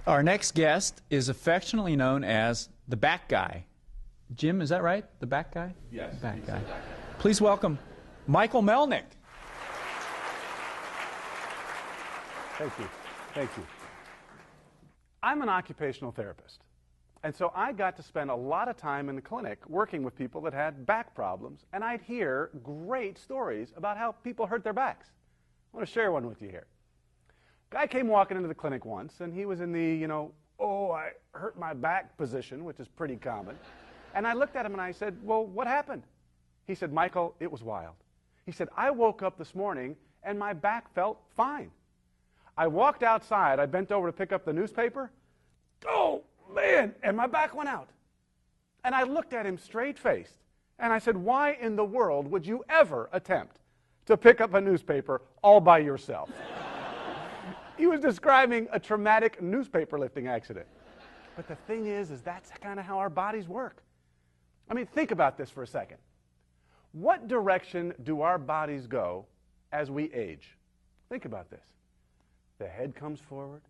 Our next guest is affectionately known as the back guy. Jim, is that right? The back guy? Yes. Back guy. Please welcome Michael Melnick. Thank you. Thank you. I'm an occupational therapist, and so I got to spend a lot of time in the clinic working with people that had back problems, and I'd hear great stories about how people hurt their backs. I want to share one with you here. Guy came walking into the clinic once, and he was in the, oh, I hurt my back position, which is pretty common. And I looked at him and I said, well, what happened? He said, Michael, it was wild. He said, I woke up this morning and my back felt fine. I walked outside, I bent over to pick up the newspaper. Oh, man, and my back went out. And I looked at him straight-faced, and I said, why in the world would you ever attempt to pick up a newspaper all by yourself? He was describing a traumatic newspaper lifting accident. But the thing is that's kind of how our bodies work. I mean, think about this for a second. What direction do our bodies go as we age? Think about this. The head comes forward,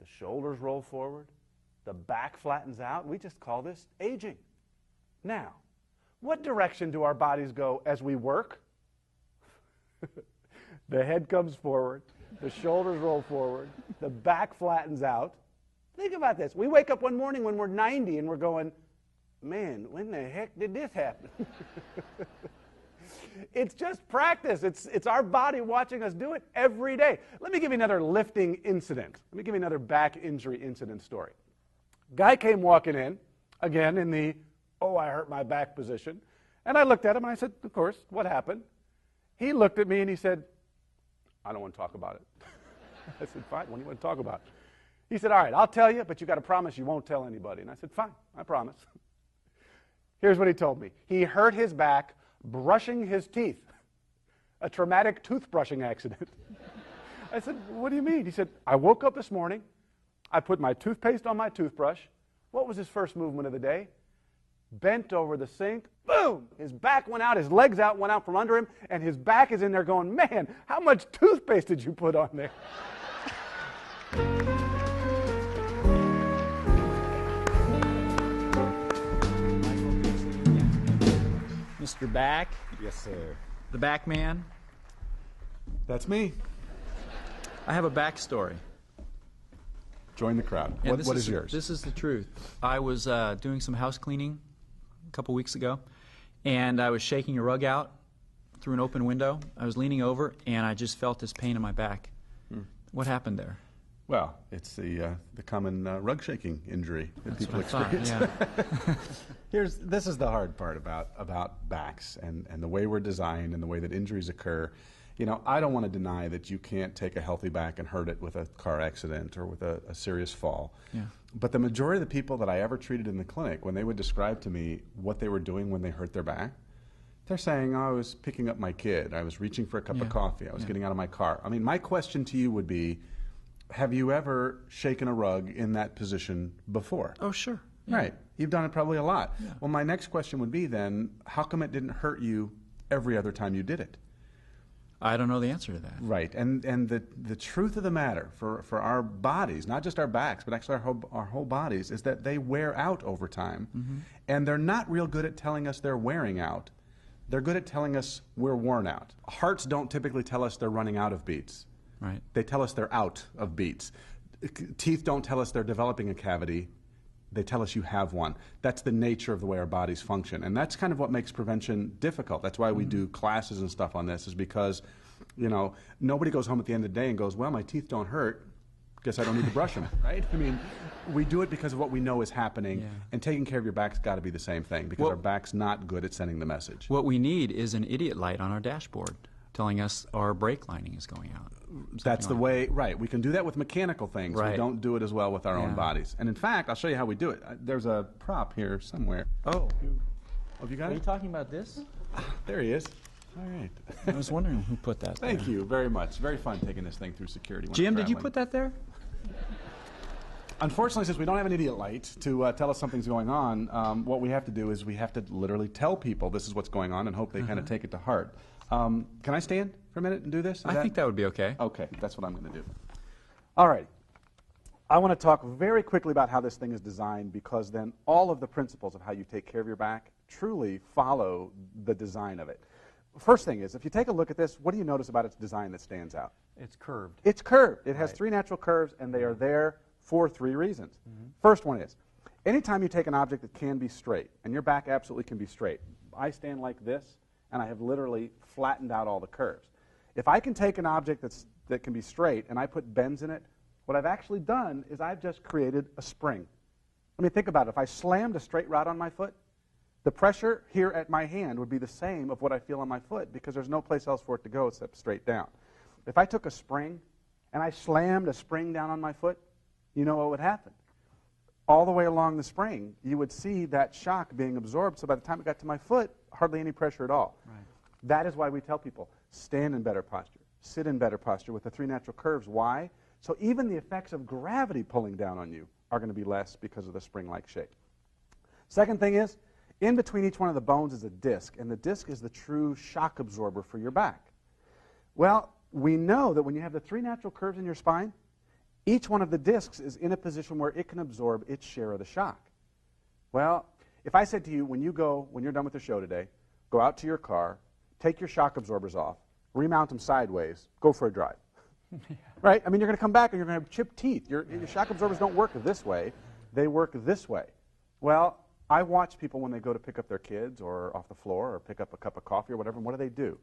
the shoulders roll forward, the back flattens out. We just call this aging. Now, what direction do our bodies go as we work? The head comes forward, the shoulders roll forward, the back flattens out. Think about this. We wake up one morning when we're 90 and we're going, man, when the heck did this happen? It's just practice. It's our body watching us do it every day. Let me give you another lifting incident. Let me give you another back injury incident story. Guy came walking in, again in the, oh, I hurt my back position. And I looked at him and I said, of course, what happened? He looked at me and he said, I don't want to talk about it. I said, fine, what do you want to talk about? He said, all right, I'll tell you, but you got to promise you won't tell anybody. And I said, fine, I promise. Here's what he told me. He hurt his back brushing his teeth, a traumatic toothbrushing accident. I said, what do you mean? He said, I woke up this morning, I put my toothpaste on my toothbrush. What was his first movement of the day? Bent over the sink, boom! His back went out, his legs went out from under him, and his back is in there going, man, how much toothpaste did you put on there? Mr. Back. Yes, sir. The back man. That's me. I have a back story. Join the crowd. And What is yours? This is the truth. I was doing some house cleaning a couple weeks ago, and I was shaking a rug out through an open window. I was leaning over, and I just felt this pain in my back. What happened there? Well, it's the common rug shaking injury that That's people what I experience. thought, yeah. This is the hard part about backs and the way we're designed and the way that injuries occur. You know, I don't want to deny that you can't take a healthy back and hurt it with a car accident or with a serious fall. Yeah. But the majority of the people that I ever treated in the clinic, when they would describe to me what they were doing when they hurt their back, they're saying, oh, I was picking up my kid, I was reaching for a cup of coffee, I was getting out of my car. I mean, my question to you would be, have you ever shaken a rug in that position before? Oh, sure. Yeah. Right. You've done it probably a lot. Yeah. Well, my next question would be then, how come it didn't hurt you every other time you did it? I don't know the answer to that. Right. And the truth of the matter for our bodies, not just our backs, but actually our whole bodies, is that they wear out over time. Mm-hmm. And they're not real good at telling us they're wearing out. They're good at telling us we're worn out. Hearts don't typically tell us they're running out of beats. Right. They tell us they're out of beats. Teeth don't tell us they're developing a cavity. They tell us you have one. That's the nature of the way our bodies function. And that's kind of what makes prevention difficult. That's why we do classes and stuff on this, is because, you know, nobody goes home at the end of the day and goes, well, my teeth don't hurt. Guess I don't need to brush them, right? I mean, we do it because of what we know is happening, and taking care of your back's got to be the same thing, because our back's not good at sending the message. What we need is an idiot light on our dashboard telling us our brake lining is going out. That's the way, right. We can do that with mechanical things. Right. We don't do it as well with our own bodies. And in fact, I'll show you how we do it. There's a prop here somewhere. Oh, have you got Are it? you talking about this? There he is. All right. I was wondering who put that there. Thank you very much. Very fun taking this thing through security. Jim, did you put that there? Unfortunately, since we don't have an idiot light to tell us something's going on, what we have to do is we have to literally tell people this is what's going on and hope they kind of take it to heart. Can I stand for a minute and do this? I think that would be okay. Okay, that's what I'm going to do. All right. I want to talk very quickly about how this thing is designed, because then all of the principles of how you take care of your back truly follow the design of it. First thing is, if you take a look at this, what do you notice about its design that stands out? It's curved. It's curved. It has 3 natural curves, and they are there for 3 reasons. First one is, anytime you take an object that can be straight, and your back absolutely can be straight. I stand like this, and I have literally flattened out all the curves. If I can take an object that can be straight, and I put bends in it, what I've actually done is I've just created a spring. I mean, think about it. If I slammed a straight rod on my foot, the pressure here at my hand would be the same of what I feel on my foot, because there's no place else for it to go except straight down. If I took a spring and I slammed a spring down on my foot, you know what would happen? All the way along the spring, you would see that shock being absorbed, so by the time it got to my foot, hardly any pressure at all. Right. That is why we tell people, stand in better posture, sit in better posture with the 3 natural curves. Why? So even the effects of gravity pulling down on you are going to be less because of the spring-like shape. Second thing is, in between each one of the bones is a disc, and the disc is the true shock absorber for your back. Well, we know that when you have the 3 natural curves in your spine, each one of the discs is in a position where it can absorb its share of the shock. Well, if I said to you, when you're done with the show today, go out to your car, take your shock absorbers off, remount them sideways, go for a drive. Yeah. Right? I mean, you're going to come back and you're going to have chipped teeth. Your shock absorbers don't work this way. They work this way. Well, I watch people when they go to pick up their kids or off the floor or pick up a cup of coffee or whatever, and what do?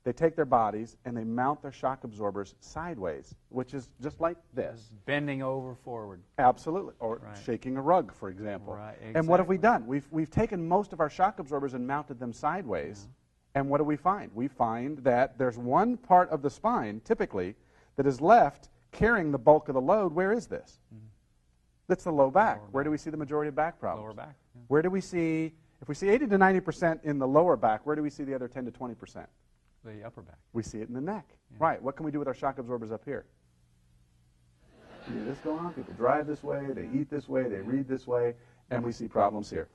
They take their bodies and they mount their shock absorbers sideways, which is just like this. Bending over forward. Absolutely. Or Right. shaking a rug, for example. Right, And what have we exactly. done? We've taken most of our shock absorbers and mounted them sideways. And what do we find? We find that there's one part of the spine, typically, that is left carrying the bulk of the load. Where is this? That's the low back. Where do we see the majority of back problems? Lower back. Yeah. Where do we see, if we see 80 to 90% in the lower back, where do we see the other 10 to 20%? The upper back. We see it in the neck. Yeah. Right. What can we do with our shock absorbers up here? See this going on? People drive this way, they eat this way, they read this way, and we see problems here.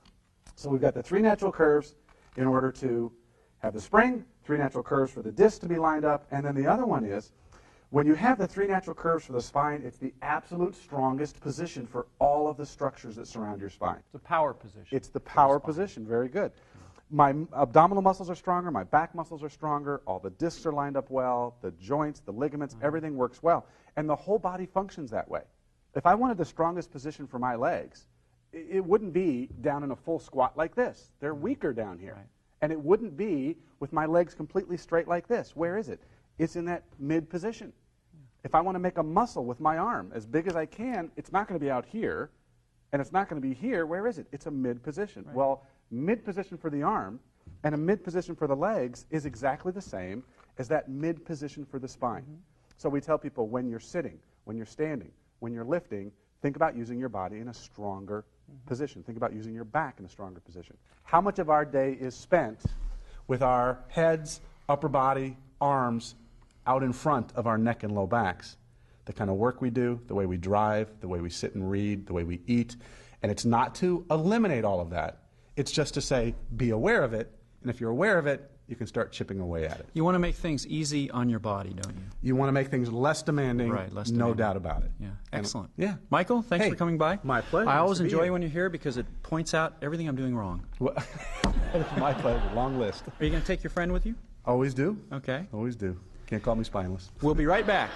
So we've got the 3 natural curves in order to have the spring, 3 natural curves for the disc to be lined up, and then the other one is, when you have the 3 natural curves for the spine, it's the absolute strongest position for all of the structures that surround your spine. It's a power position. It's the power position. Very good. My abdominal muscles are stronger. My back muscles are stronger. All the discs are lined up well. The joints, the ligaments, everything works well. And the whole body functions that way. If I wanted the strongest position for my legs, it wouldn't be down in a full squat like this. They're weaker down here. Right. And it wouldn't be with my legs completely straight like this. Where is it? It's in that mid position. If I want to make a muscle with my arm as big as I can, it's not going to be out here, and it's not going to be here. Where is it? It's a mid position. Right. Well, mid position for the arm and a mid position for the legs is exactly the same as that mid position for the spine. So we tell people, when you're sitting, when you're standing, when you're lifting, think about using your body in a stronger position. Think about using your back in a stronger position. How much of our day is spent with our heads, upper body, arms out in front of our neck and low backs? The kind of work we do, the way we drive, the way we sit and read, the way we eat. And it's not to eliminate all of that. It's just to say, be aware of it. And if you're aware of it, you can start chipping away at it. You want to make things easy on your body, don't you? You want to make things less demanding, Right, less no demanding. doubt about it. Yeah, And- excellent. yeah. Michael, thanks Hey, for coming by. my pleasure. I Nice always to be enjoy here. when you're here because it points out everything I'm doing wrong. Well, it's my pleasure. Long list. Are you going to take your friend with you? Always do. Okay. Always do. Can't call me spineless. We'll be right back.